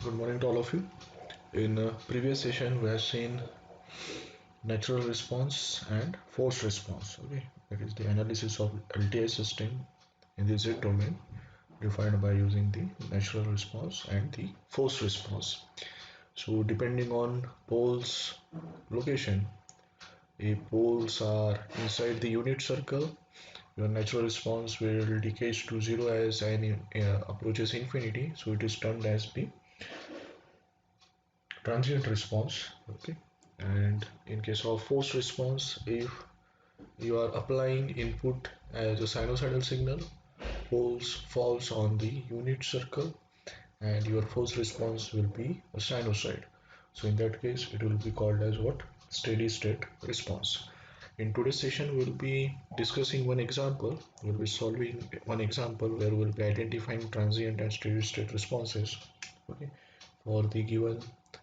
Good morning to all of you. In previous session, we have seen natural response and forced response. Okay, that is the analysis of LTI system in the Z domain, defined by using the natural response and the forced response. So, depending on poles location, if poles are inside the unit circle, your natural response will decay to zero as n approaches infinity. So, it is termed as the transient response. Okay, and in case of forced response, if you are applying input as a sinusoidal signal, pulse falls on the unit circle and your forced response will be a sinusoid. So in that case it will be called as what? Steady state response. In today's session we'll be discussing one example. We'll be solving one example where we'll be identifying transient and steady state responses, okay, for the given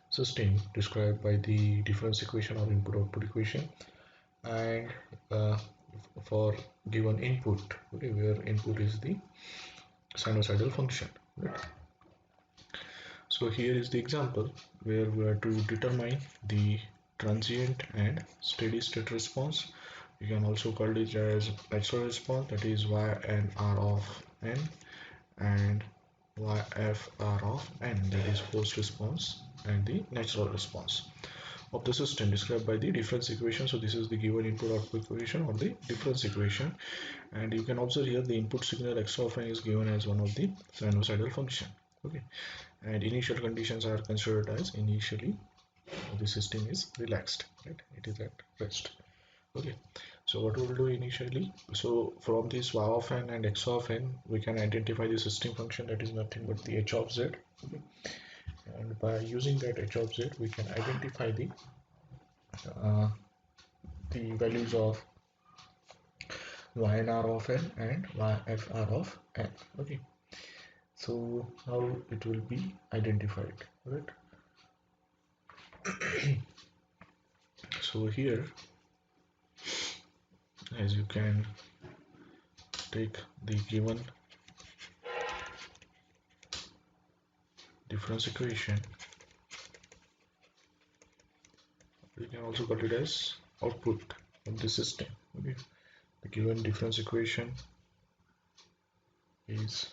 system described by the difference equation or input output equation, and for given input, okay, where input is the sinusoidal function, right? So here is the example where we are to determine the transient and steady state response. You can also call it as natural response, that is y and r of n, and yfr of n, that is forced response and the natural response of the system described by the difference equation. So this is the given input output equation or the difference equation, and you can observe here the input signal x of n is given as one of the sinusoidal function. Okay, and initial conditions are considered as initially the system is relaxed, right? It is at rest. Okay, so what we'll do initially, so from this y of n and x of n we can identify the system function, that is nothing but the h of z. Okay, and by using that h of z we can identify uh, the values of ynr of n and yfr of n. Okay, so how it will be identified, right? So here, as you can take the given difference equation, we can also call it as output of the system. Okay, the given difference equation is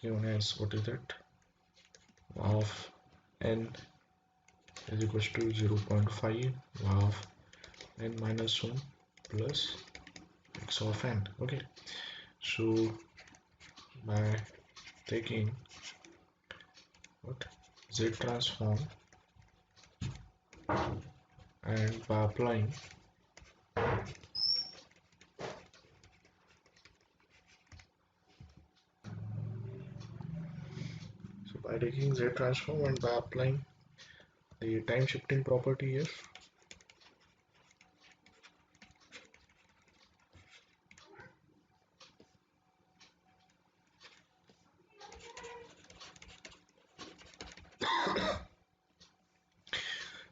given as, what is that, of n is equals to 0.5 of n minus 1 plus x of n. Okay, so by taking what z transform and by applying, so by taking z transform and by applying the time shifting property here,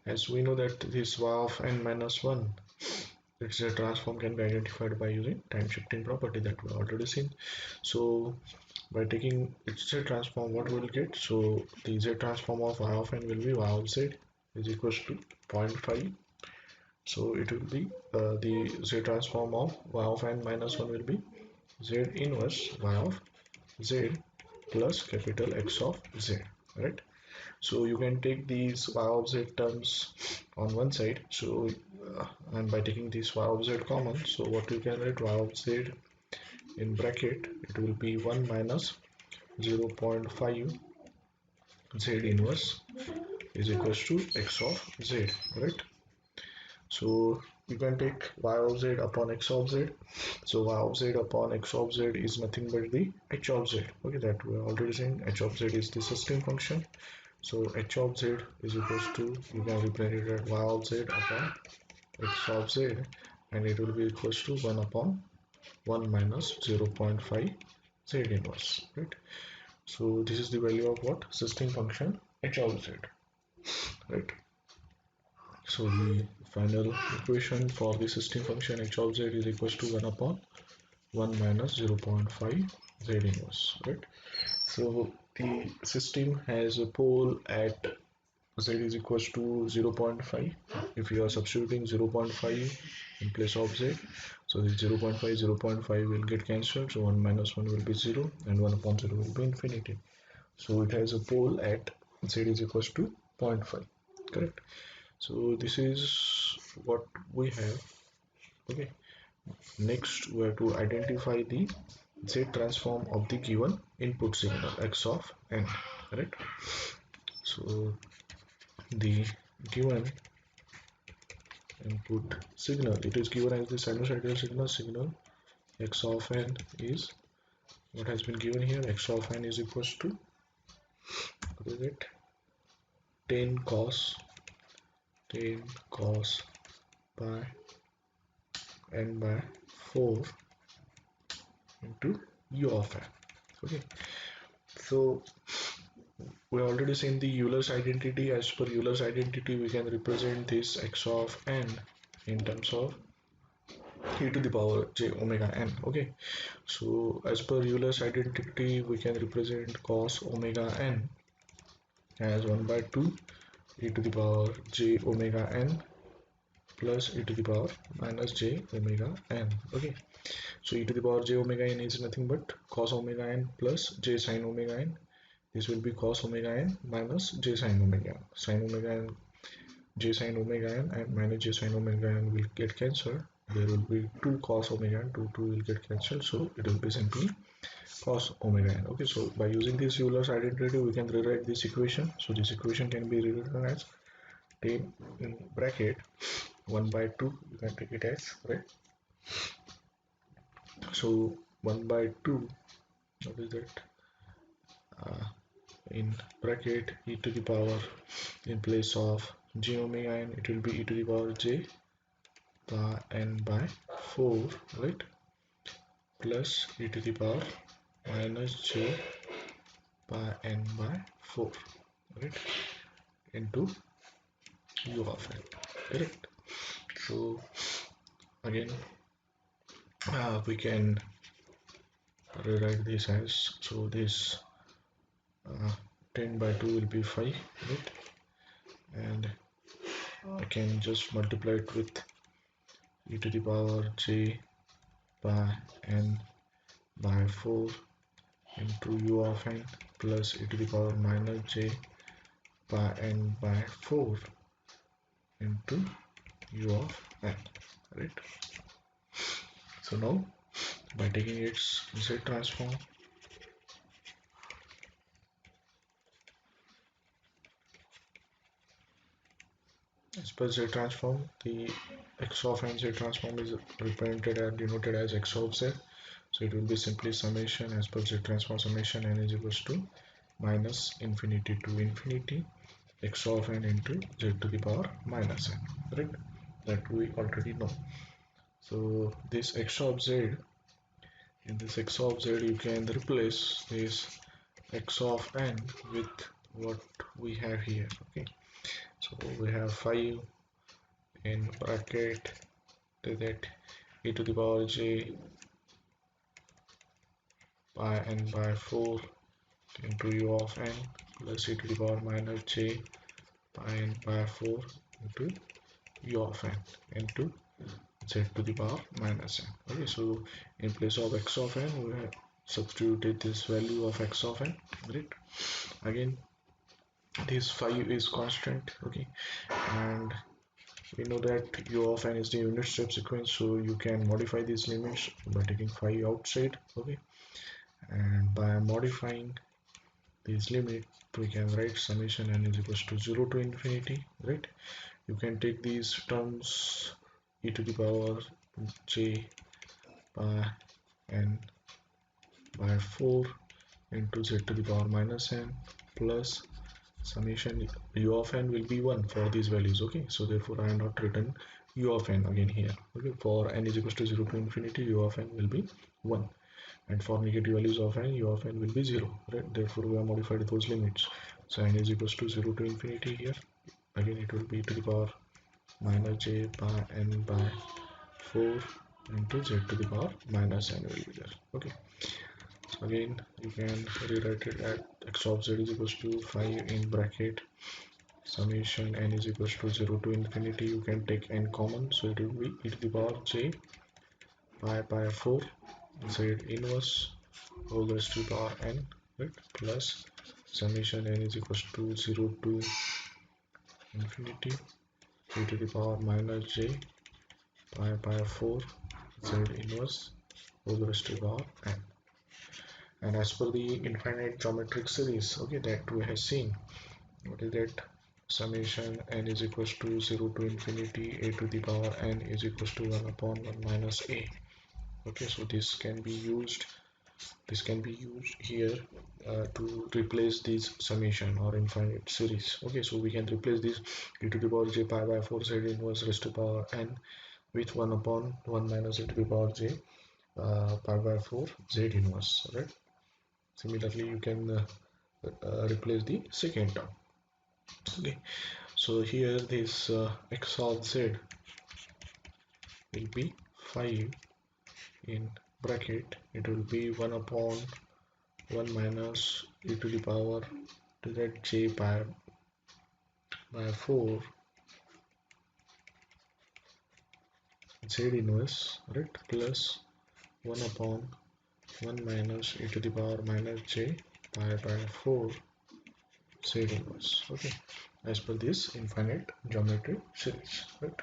as we know that this y of n minus 1, its z transform can be identified by using time shifting property that we already seen. So by taking its z transform, what we'll get, so the z transform of y of n will be y of z is equals to 0.5. So it will be the z transform of y of n minus 1 will be z inverse y of z plus capital X of z, right? So you can take these y of z terms on one side, so and by taking this y of z common, so what you can write, y of z in bracket, it will be 1 minus 0.5 z inverse is equals to x of z, right? So you can take y of z upon x of z. So y of z upon x of z is nothing but the h of z. Okay, that we are already saying h of z is the system function. So h of z is equals to, you can represent it as y of z upon x of z, and it will be equals to 1 upon 1 minus 0.5 z inverse, right? So this is the value of what? System function h of z, right? So the final equation for the system function h of z is equals to 1 upon 1 minus 0.5 z inverse, right? So the system has a pole at z is equals to 0.5. If you are substituting 0.5 in place of z, so the 0.5 0.5 will get cancelled, so 1 minus 1 will be 0 and 1 upon 0 will be infinity. So it has a pole at z is equals to 0.5, correct? So this is what we have. Okay, next we have to identify the z transform of the given input signal x of n, right? So the given input signal, it is given as the sinusoidal signal x of n is what has been given here. X of n is equals to, what is it, 10 cos by n by 4 into u of n. Okay, so we already seen the Euler's identity. As per Euler's identity, we can represent this x of n in terms of e to the power j omega n. Okay, so as per Euler's identity, we can represent cos omega n as 1 by 2 e to the power j omega n plus e to the power minus j omega n. Okay, so e to the power j omega n is nothing but cos omega n plus j sin omega n. This will be cos omega n minus j sin omega n. Sin omega n, j sin omega n and minus j sin omega n will get cancelled. There will be 2 cos omega n, 2 will get cancelled, so it will be simply cos omega n. Okay, so by using this Euler's identity, we can rewrite this equation. So this equation can be rewritten as 10 in bracket 1 by 2, you can take it as, right? So 1 by 2, what is that, in bracket e to the power, in place of j omega n, it will be e to the power j by n by 4, right, plus e to the power minus j by n by 4, right, into u of n, correct? So again, we can rewrite this as, so this 10 by 2 will be 5, right, and I can just multiply it with e to the power j by n by 4 into u of n plus e to the power minus j by n by 4 into u of n, right? So now by taking its z transform, as per z transform, the x of n z transform is represented and denoted as x of z. So it will be simply summation, as per z transform, summation n is equals to minus infinity to infinity x of n into z to the power minus n, right? That we already know. So this x of z, in this x of z, you can replace this x of n with what we have here. Okay, so we have 5 in bracket to that e to the power j by n by 4 into u of n plus e to the power minus j by n by 4 into u of n into z to the power minus n. Okay, so in place of x of n, we have substituted this value of x of n, right? Again, this 5 is constant. Okay, and we know that u of n is the unit step sequence, so you can modify these limits by taking 5 outside. Okay, and by modifying these limit, we can write summation n is equals to 0 to infinity, right? You can take these terms e to the power j by n by 4 into z to the power minus n plus summation u of n will be 1 for these values. Okay, so therefore I am not written u of n again here. Okay, for n is equals to 0 to infinity, u of n will be 1, and for negative values of n, u of n will be 0, right? Therefore we have modified those limits. So n is equals to 0 to infinity here, again it will be e to the power minus j by n by 4 into z to the power minus n will be there. Okay, so again you can rewrite it at x of z is equals to 5 in bracket summation n is equals to 0 to infinity. You can take n common, so it will be e to the power j pi by 4 z inverse whole raised to the power n, right, plus summation n is equals to 0 to infinity e to the power minus j pi by 4 z inverse whole raised to the power n. And as per the infinite geometric series, okay, that we have seen, what is that? Summation n is equals to 0 to infinity a to the power n is equals to 1 upon 1 minus a. Okay, so this can be used here to replace this summation or infinite series. Okay, so we can replace this e to the power j pi by 4 z inverse raised to power n with 1 upon 1 minus e to the power j pi by 4 z inverse, right? Similarly, you can replace the second term. Okay, so here this x of z will be 5 in bracket, it will be 1 upon 1 minus e to the power to that j by 4 z inverse, right, plus 1 upon 1 minus e to the power minus j pi by 4 z inverse. Okay, as per this infinite geometry series, right?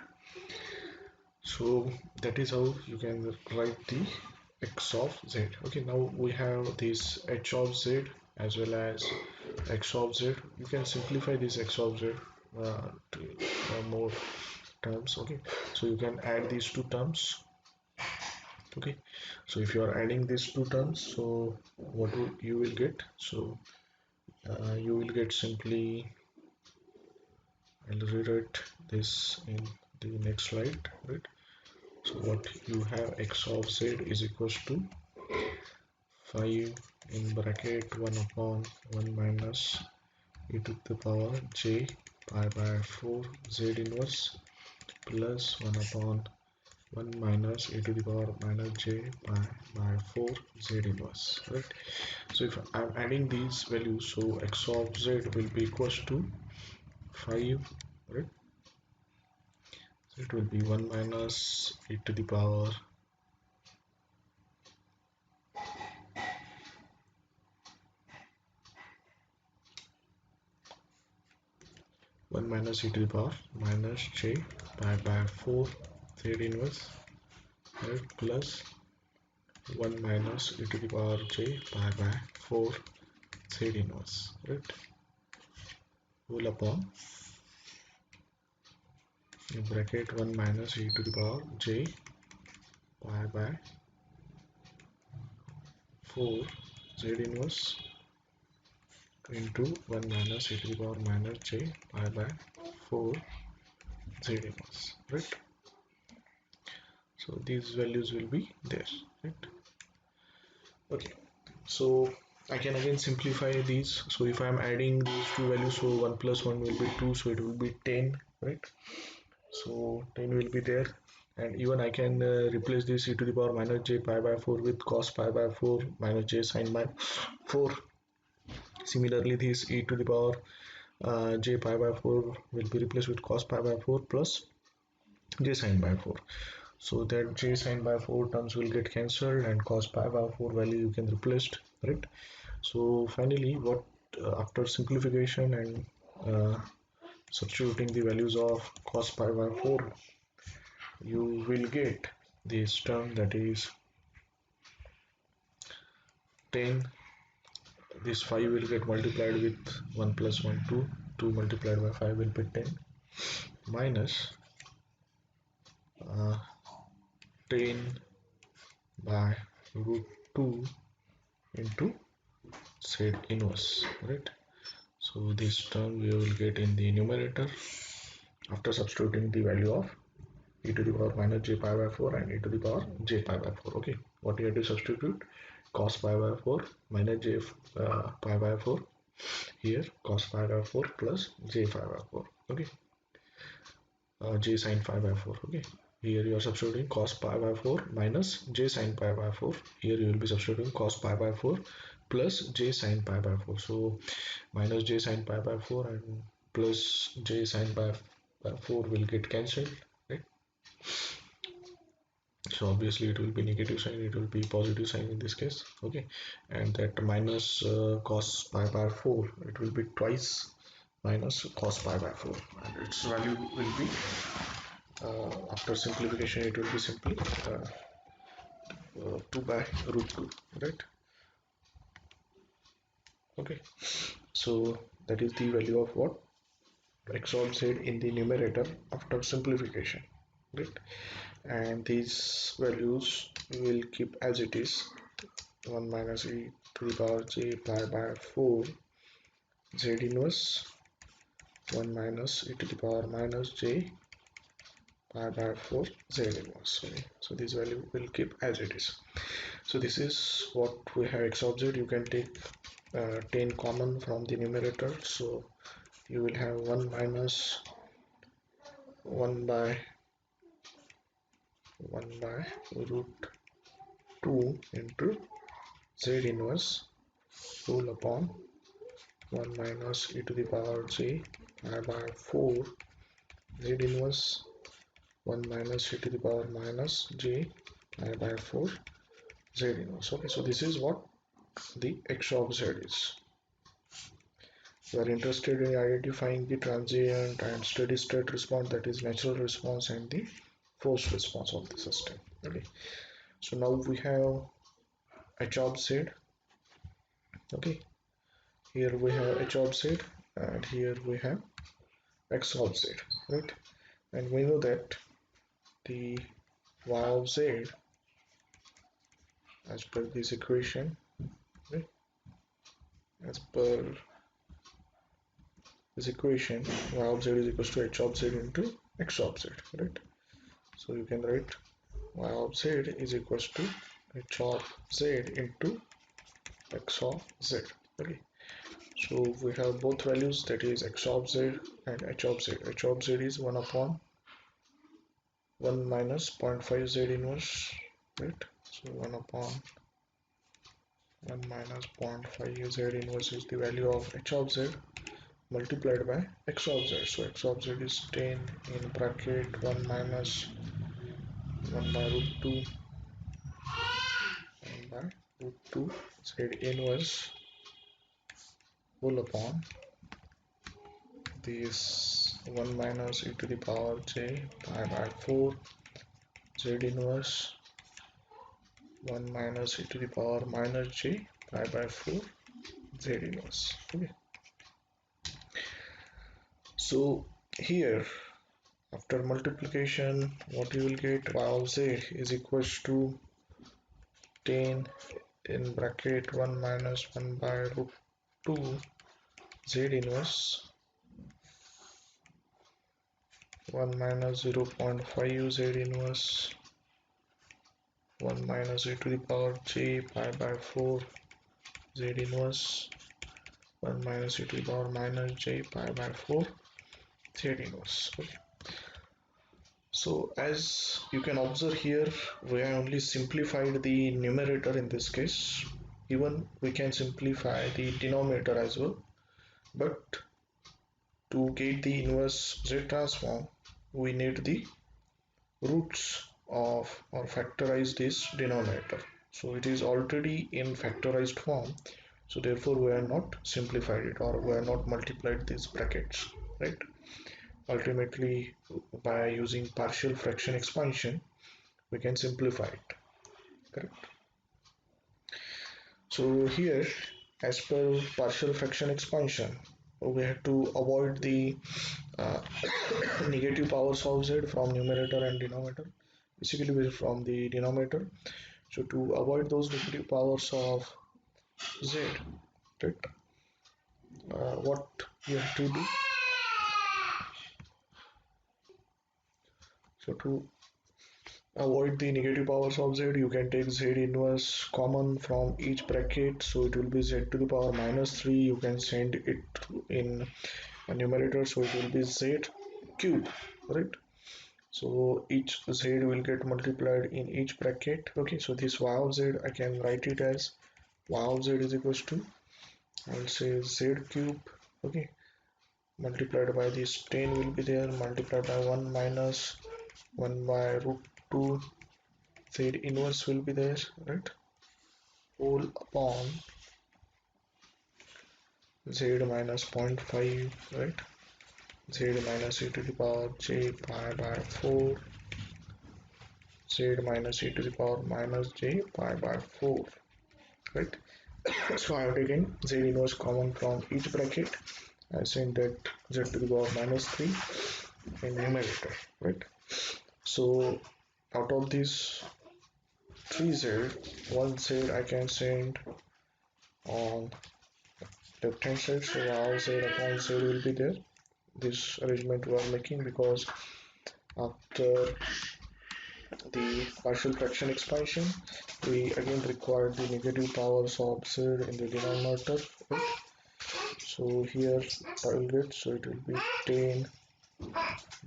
So that is how you can write the x of z. Okay, now we have this h of z as well as x of z. You can simplify this x of z to more terms. Okay, so you can add these two terms. Okay, so if you are adding these two terms, so what you will get? So you will get simply, I'll rewrite this in the next slide, right? So what you have, x of z is equals to 5 in bracket 1 upon 1 minus e to the power j pi by 4 z inverse plus 1 upon 1 minus e to the power minus j pi by 4 z inverse, right? So if I'm adding these values, so x of z will be equals to 5, right? So it will be 1 minus e to the power 1 minus e to the power minus j pi by 4 z inverse, right, plus 1 minus e to the power j pi by 4 z inverse, right, whole upon in bracket 1 minus e to the power j pi by 4 z inverse into 1 minus e to the power minus j pi by 4 z inverse, right? So these values will be there, right? Okay, so I can again simplify these. So if I am adding these two values, so 1 plus 1 will be 2, so it will be 10, right? So 10 will be there, and even I can replace this e to the power minus j pi by 4 with cos pi by 4 minus j sin by 4. Similarly, this e to the power j pi by 4 will be replaced with cos pi by 4 plus j sin by 4. So that j sin by 4 terms will get cancelled, and cos pi by 4 value you can replace, right? So finally, what after simplification and substituting the values of cos pi by 4, you will get this term, that is 10. This 5 will get multiplied with 1 plus 1 2, 2 multiplied by 5 will be 10, minus 10 by root 2 into z inverse, right? So this term we will get in the numerator after substituting the value of e to the power minus j pi by 4 and e to the power j pi by 4. Okay, what you have to substitute? Cos pi by 4 minus j pi by 4, here cos pi by 4 plus j pi by 4. Okay, j sine pi by 4. Okay, here you are substituting cos pi by 4 minus j sine pi by 4. Here you will be substituting cos pi by 4 plus j sine pi by 4. So minus j sine pi by 4 and plus j sine pi by 4 will get cancelled, right? So obviously it will be negative sign, it will be positive sign in this case. Okay, and that minus cos pi by 4, it will be twice minus cos pi by 4, and its value will be after simplification it will be simply 2 by root 2, right? Okay, so that is the value of what x of z in the numerator after simplification, right? And these values we will keep as it is, 1 minus e to the power j pi by 4 z inverse 1 minus e to the power minus j pi by 4 z inverse. Okay, so this value will keep as it is. So this is what we have x of z. You can take 10 common from the numerator, so you will have 1 minus 1 by root 2 into z inverse whole upon 1 minus e to the power j pi by 4 z inverse 1 minus e to the power minus j pi by 4 z inverse. Okay, so this is what the x of z is. We are interested in identifying the transient and steady state response, that is natural response and the forced response of the system. Okay, so now we have h of z. Okay, here we have h of z and here we have x of z, right? And we know that the y of z as per this equation, right? As per this equation, y of z is equals to h of z into x of z, right? So you can write y of z is equals to h of z into x of z. Okay, so we have both values, that is x of z and h of z. H of z is 1 upon 1 minus 0.5 z inverse, right? So 1 upon 1 minus 0.5 z inverse is the value of h of z multiplied by x of z. So x of z is 10 in bracket 1 minus 1 by root 2 1 by root 2 z inverse whole upon this 1 minus e to the power j pi by 4 z inverse 1 minus e to the power minus j pi by 4 z inverse. Okay, so here after multiplication what you will get, y of z is equals to 10 in bracket 1 minus 1 by root 2 z inverse 1 minus 0.5 z inverse 1 minus e to the power j pi by 4 z inverse 1 minus e to the power minus j pi by 4 z inverse. Okay, so as you can observe here, we have only simplified the numerator in this case. Even we can simplify the denominator as well, but to get the inverse z transform we need the roots of or factorize this denominator. So it is already in factorized form, so therefore we are not simplified it or we are not multiplied these brackets, right? Ultimately by using partial fraction expansion we can simplify it, correct? So here as per partial fraction expansion we have to avoid the uh, negative powers of z from numerator and denominator, basically from the denominator. So to avoid those negative powers of z, right, what you have to do, so to avoid the negative powers of z you can take z inverse common from each bracket, so it will be z to the power minus 3. You can send it in a numerator, so it will be z cube, right? So each z will get multiplied in each bracket. Okay, so this y of z I can write it as y of z is equals to, I'll say z cube. Okay, multiplied by this 10 will be there, multiplied by 1 minus 1 by root 2 z inverse will be there, right? Whole upon z minus zero point 0.5, right? Z minus e to the power j pi by 4, z minus e to the power minus j pi by 4, right? So I have taken z inverse common from each bracket. I send that z to the power minus 3 in numerator, right? So out of these 3z, one z I can send on left hand side, so our z upon z will be there. This arrangement we are making because after the partial fraction expansion, we again require the negative powers of z in the denominator, right? So here I will get, so it will be 10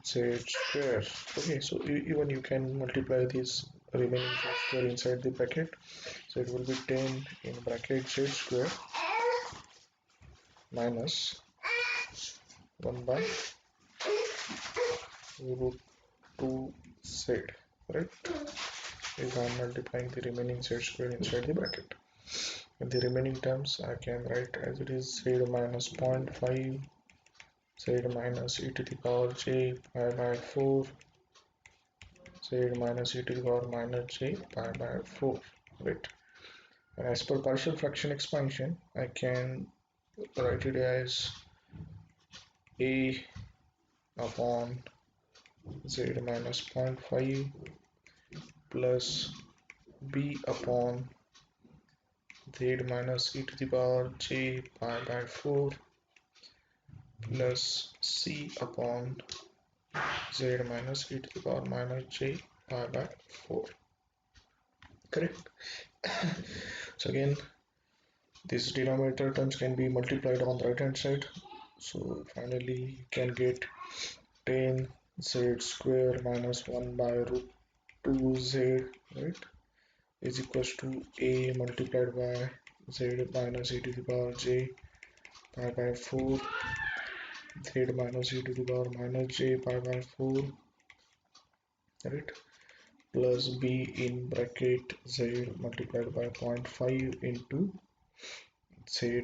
z square. Okay, so even you can multiply this remaining z square inside the bracket. So it will be 10 in bracket z square minus 1 by root 2 z, right? If I am multiplying the remaining z square inside the bracket. In the remaining terms, I can write as it is z minus zero point 0.5 z minus e to the power j pi by 4 z minus e to the power minus j pi by 4, right? And as per partial fraction expansion, I can write it as a upon z minus zero point 0.5 plus b upon z minus e to the power j pi by 4 plus c upon z minus e to the power minus j pi by 4, correct? So again, these denominator terms can be multiplied on the right hand side, so finally you can get 10 z square minus 1 by root 2 z, right, is equals to a multiplied by z minus e to the power j pi by 4 z minus e to the power minus j pi by 4, right, plus b in bracket z multiplied by zero point 0.5 into z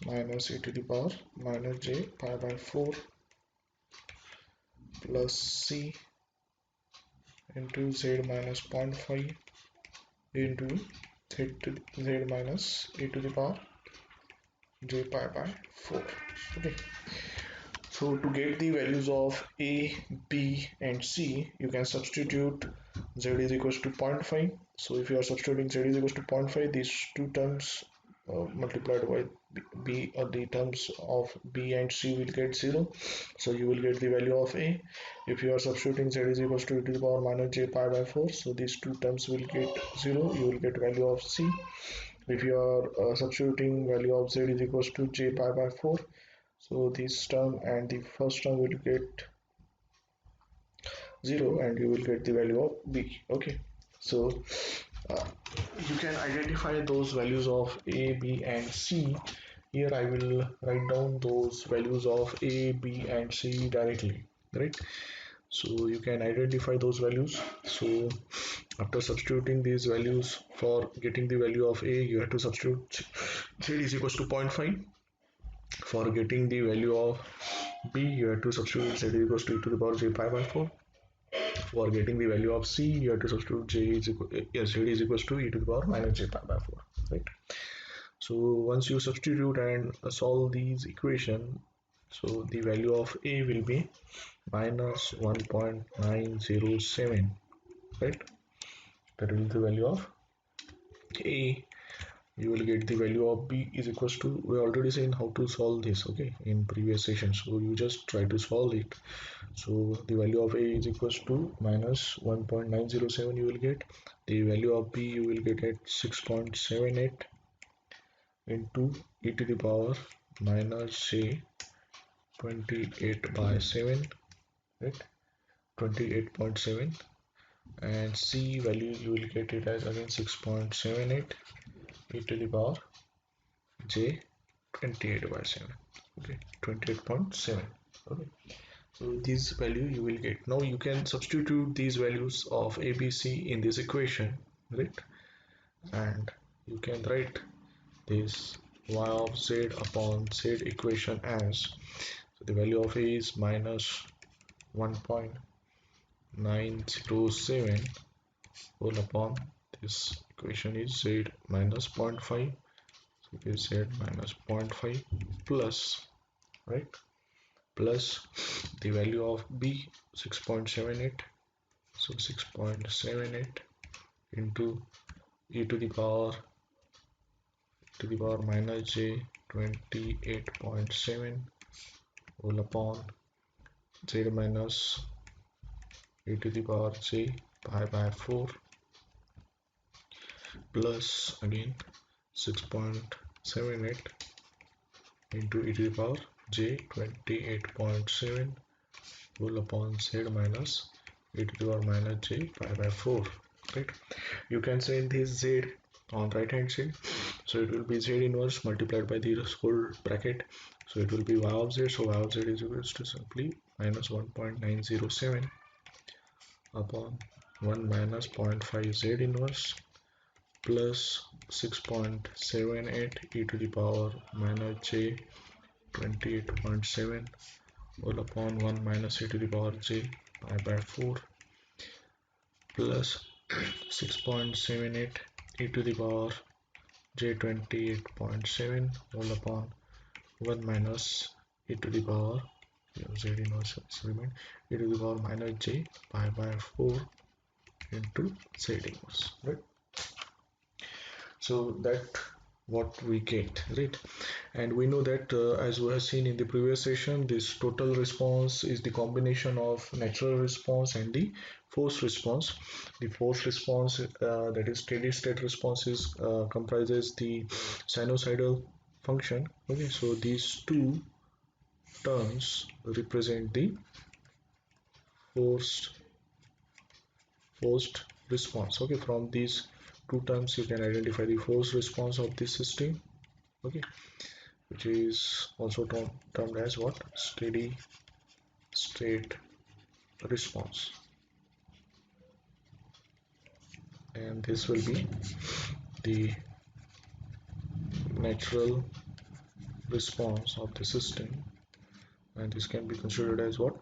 minus e to the power minus j pi by 4 plus c into z minus zero point 0.5 into z minus e to the power j pi by 4. Okay, so to get the values of a, b and c, you can substitute z is equals to zero point 0.5. So if you are substituting z is equals to zero point 0.5, these two terms multiplied by b, or the terms of b and c will get 0. So you will get the value of a. If you are substituting z is equals to e to the power minus j pi by 4, so these two terms will get 0. You will get value of c. If you are substituting value of z is equals to j pi by 4, so this term and the first term will get 0 and you will get the value of b. Okay, so uh, you can identify those values of a, b and c. Here I will write down those values of a, b and c directly, right? So you can identify those values. So after substituting these values, for getting the value of a, you have to substitute z is equals to zero point 0.5. For getting the value of b, you have to substitute z is equals to e to the power j pi by 4. For getting the value of c, you have to substitute j is equal, z is equals to e to the power minus j pi by 4, right? So once you substitute and solve these equation, so the value of a will be minus 1.907, right? That will be the value of a. You will get the value of b is equals to, we already seen how to solve this, okay, in previous session, so you just try to solve it. So the value of a is equals to minus 1.907, you will get the value of b, you will get at 6.78 into e to the power minus say 28 by 7 right? 28.7. And C value you will get it as again 6.78 e to the power j 28 by 7. Okay, 28.7. Okay, so this value you will get. Now you can substitute these values of ABC in this equation, right? And you can write this y of z upon z equation as, so the value of A is minus 1.907 whole upon this equation is z minus zero point 0.5, so it is z minus zero point 0.5 plus, right, plus the value of B 6.78, so 6.78 into e to the power minus j 28.7 whole upon z minus e to the power j pi by 4 plus again 6.78 into e to the power j 28.7 whole upon z minus e to the power minus j pi by 4, right? You can send this z on right hand side, so it will be z inverse multiplied by the whole bracket, so it will be y of z, so y of z is equals to simply minus 1.907 upon 1 minus zero point 0.5 z inverse plus 6.78 e to the power minus j 28.7 whole upon 1 minus e to the power j pi by 4 plus 6.78 e to the power j 28.7 whole upon 1 minus e to the power z inverse remain e to the power minus j pi by 4 into z inverse, right? So that what we get, right? And we know that as we have seen in the previous session, this total response is the combination of natural response and the forced response. The forced response, that is steady state response, is comprises the sinusoidal function. Okay, so these two terms represent the forced forced response. Okay, from these two terms you can identify the forced response of the system. Okay, which is also termed as what, steady state response, and this will be the natural response of the system, and this can be considered as what,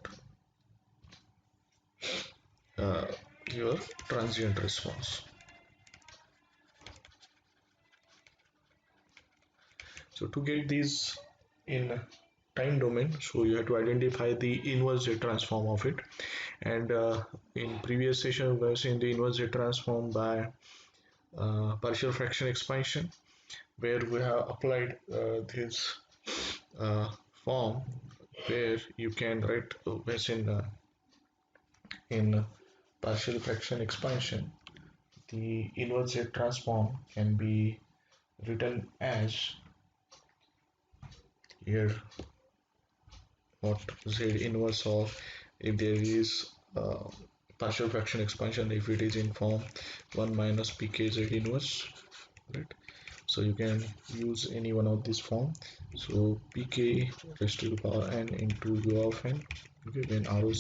uh, your transient response. So to get these in time domain, so you have to identify the inverse Z transform of it, and in previous session we have seen the inverse Z transform by partial fraction expansion, where we have applied this form where you can write as in partial fraction expansion, the inverse Z transform can be written as here what z inverse of, if there is partial fraction expansion, if it is in form 1 minus pk z inverse, right? So you can use any one of this form, so pk raised to the power n into u of n, okay, when roc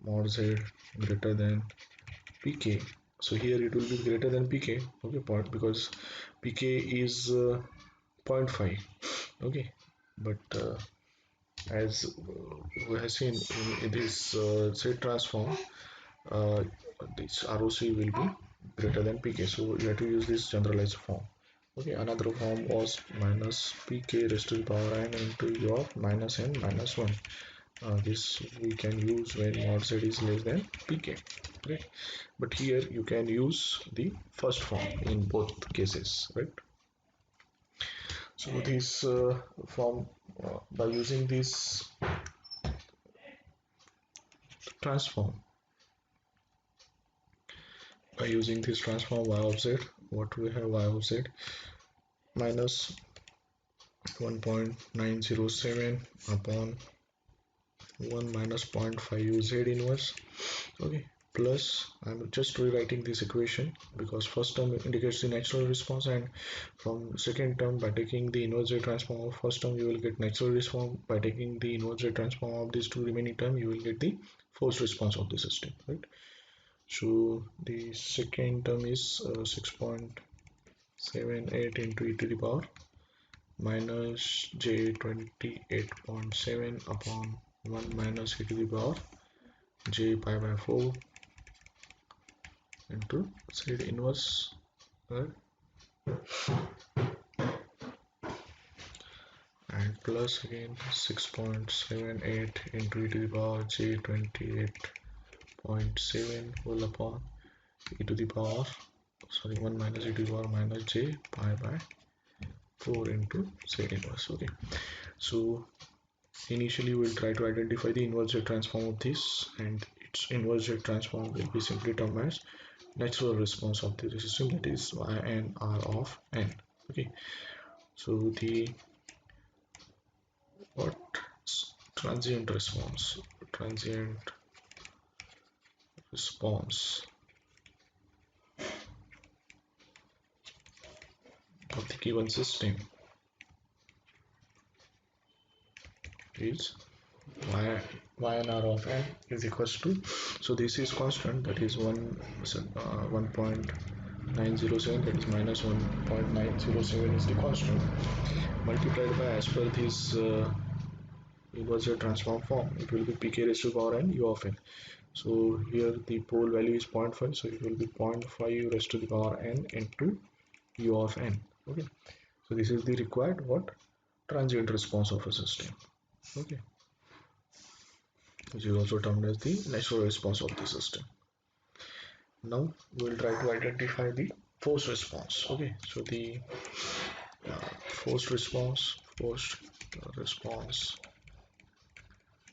mod z greater than pk, so here it will be greater than pk, okay, point, because pk is 0.5, okay, but as we have seen in this Z transform, uh, this ROC will be greater than PK, so you have to use this generalized form. Okay, another form was minus PK raised to the power n into u of minus n minus 1. This we can use when mod Z is less than PK, right? But here you can use the first form in both cases, right? So this form, by using this transform, y of z, what we have, y of z minus 1.907 upon 1 minus 0.5 z inverse, okay, plus I'm just rewriting this equation because first term indicates the natural response, and from second term, by taking the inverse Z transform of first term, you will get natural response. By taking the inverse Z transform of these two remaining term, you will get the forced response of the system, right? So the second term is 6.78 into e to the power minus j 28.7 upon 1 minus e to the power j pi by 4 into z inverse, right? And plus again 6.78 into e to the power j 28.7 whole upon e to the power, sorry, 1 minus e to the power minus j pi by 4 into z inverse. Okay, so initially we'll try to identify the inverse Z transform of this, and its inverse Z transform will be simply termed as natural response of the system, that is y n r of n. Okay, so the what transient response, transient response of the given system is ynr of n is equals to, so this is constant, that is 1.907, that is minus 1.907 is the constant, multiplied by, as per this inverse transform form, it will be pk raised to the power n u of n. So here the pole value is 0.5, so it will be 0.5 raised to the power n into u of n. Okay, so this is the required what transient response of a system. Okay, which is also termed as the natural response of the system. Now we will try to identify the forced response. Okay, so the forced response,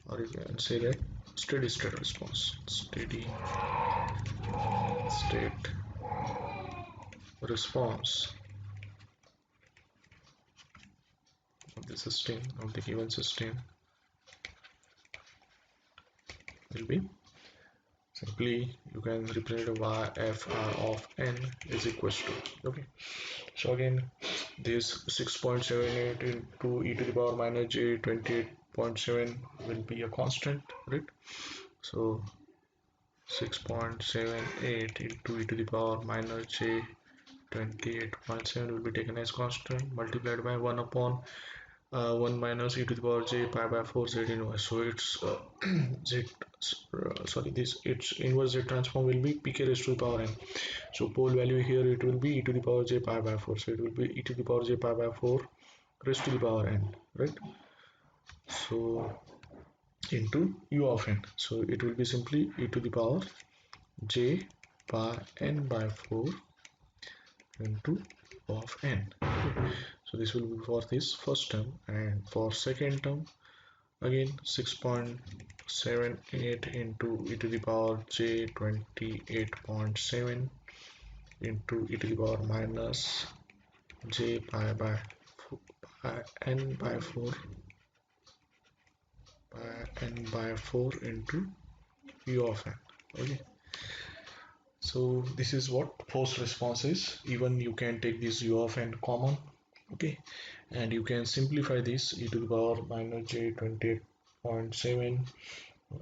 or you can say that steady state response, steady state response of the system, of the given system, will be simply, you can represent yfr of n is equals to, okay, so again this 6.78 into e to the power minus j 28.7 will be a constant, right? So 6.78 into e to the power minus j 28.7 will be taken as constant, multiplied by 1 upon 1 minus e to the power j pi by 4 z inverse. So it's z sorry, this its inverse Z transform will be pk raised to the power n. So pole value here, it will be e to the power j pi by 4, so it will be e to the power j pi by 4 raised to the power n, right? So into u of n, so it will be simply e to the power j pi n by 4 into of n. Okay, so this will be for this first term, and for second term again 6.78 into e to the power j 28.7 into e to the power minus j pi by n by 4 into u of n. Okay, so this is what forced response is. Even you can take this u of n common, okay, and you can simplify this e to the power minus j 28.7,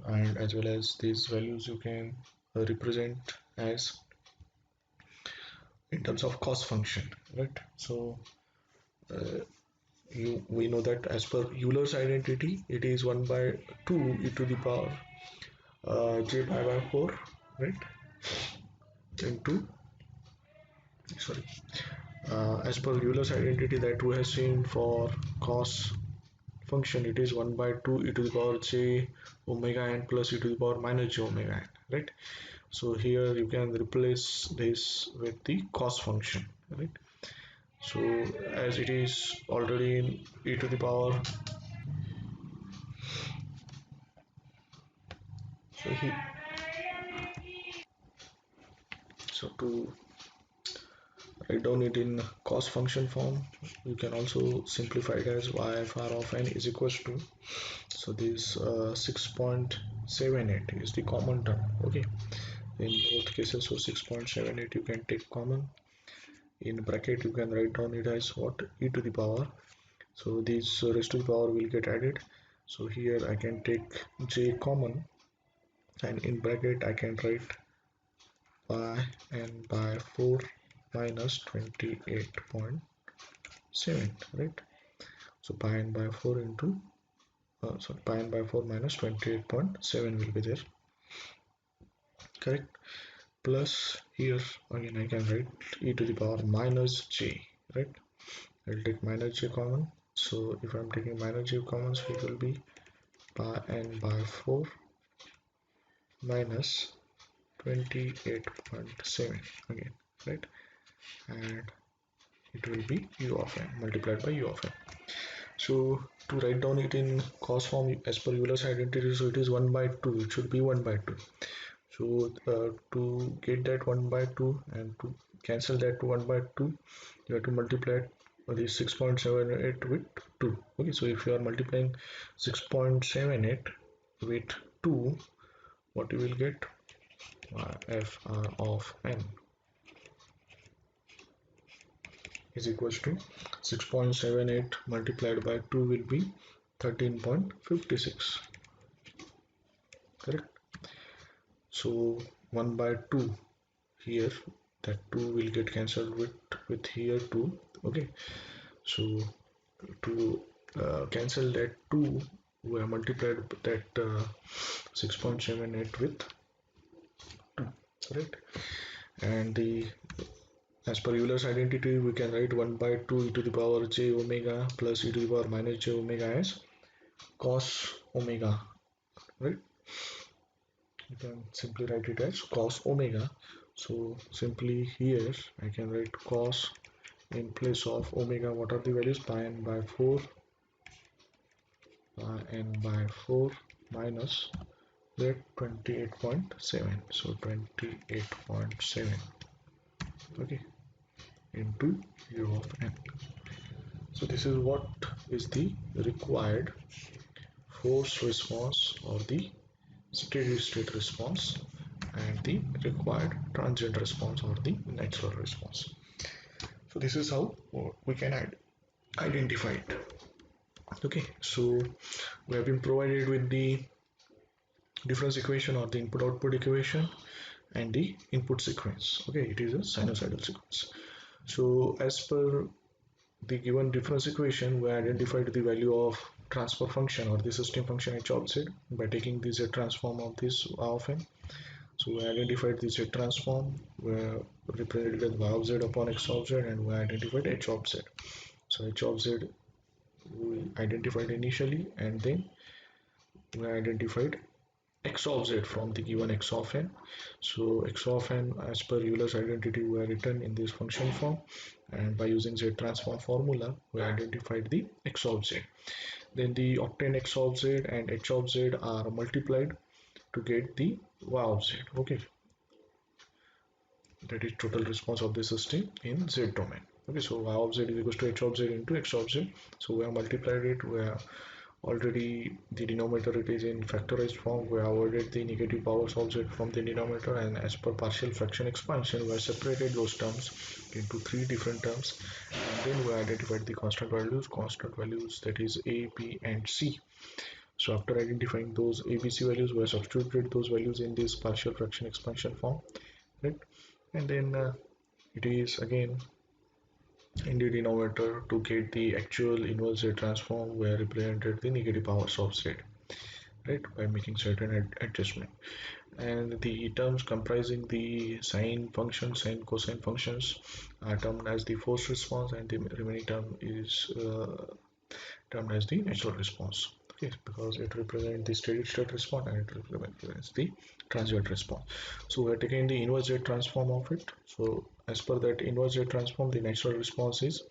and as well as these values you can represent as in terms of cost function, right? So we know that as per Euler's identity, it is 1 by 2 e to the power j pi by 4, right, into, sorry, as per Euler's identity that we have seen for cos function, it is 1 by 2 e to the power j omega n plus e to the power minus j omega n, right? So here you can replace this with the cos function, right? So as it is already in e to the power, so to write down it in cos function form, you can also simplify it as y f r of n is equals to, So this 6.78 is the common term. Okay, in both cases, so 6.78 you can take common. In bracket you can write down it as what, e to the power. So this raised to the power will get added. So here I can take j common, and in bracket I can write pi n by 4 minus 28.7, right? So pi n by 4 into pi n by 4 minus 28.7 will be there, correct? Plus here again I can write e to the power minus j, right? I'll take minus j common. So if I'm taking minus j common, so it will be pi n by 4 minus 28.7 again, right? And it will be u of n multiplied by u of n. So to write down it in cos form as per Euler's identity, so it is 1 by 2, it should be 1 by 2. So to get that 1 by 2 and to cancel that to 1 by 2, you have to multiply the 6.78 with 2. Okay, so if you are multiplying 6.78 with 2, what you will get, fr of n is equals to 6.78 multiplied by 2 will be 13.56, correct? So 1 by 2 here, that 2 will get cancelled with here 2. Okay, so to cancel that 2, we have multiplied that 6.78 with 2, right? And the as per Euler's identity, we can write 1 by 2 e to the power j omega plus e to the power minus j omega as cos omega, right? You can simply write it as cos omega. So simply here I can write cos in place of omega. What are the values? Pi n by 4, pi n by 4 minus that 28.7. So 28.7, okay, into u of n. So this is what is the required force response or the steady state response, and the required transient response or the natural response. So this is how we can identify it. Okay, so we have been provided with the difference equation or the input output equation and the input sequence. Okay, it is a sinusoidal sequence. So as per the given difference equation, we identified the value of transfer function or the system function h of z by taking the z transform of this of n. So we identified the z transform, we represented as y of z upon x of z, and we identified h of z. So h of z we identified initially, and then we identified x of z from the given x of n. So x of n as per Euler's identity were written in this function form, and by using z transform formula we identified the x of z. Then the obtained x of z and h of z are multiplied to get the y of z. Okay, that is total response of the system in z domain. Okay, so y of z is equals to h of z into x of z. So we have multiplied it. We have already the denominator, it is in factorized form. We have avoided the negative powers of z from the denominator, and as per partial fraction expansion we have separated those terms into 3 different terms, and then we identified the constant values, that is a, b and c. So after identifying those a, b, c values, we have substituted those values in this partial fraction expansion form, right? And then it is again in the denominator to get the actual inverse z transform, we have represented the negative powers of z, right, by making certain adjustment. And the terms comprising the sine function, sine cosine functions are termed as the forced response, and the remaining term is termed as the natural response. Okay, because it represents the steady state response and it represents the transient response. So we are taking the inverse z transform of it. So as per that inverse z transform, the natural response is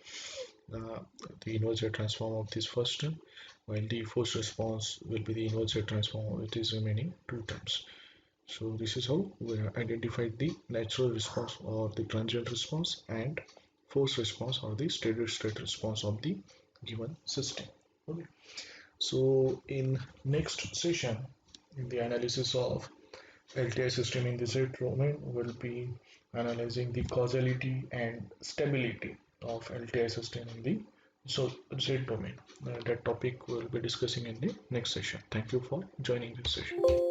the inverse z transform of this first term, while the forced response will be the inverse z transform of its remaining 2 terms. So this is how we identified the natural response or the transient response and forced response or the steady state response of the given system. Okay. So in next session, in the analysis of LTI system in the Z domain, we'll be analyzing the causality and stability of LTI system in the Z domain. That topic we'll be discussing in the next session. Thank you for joining this session.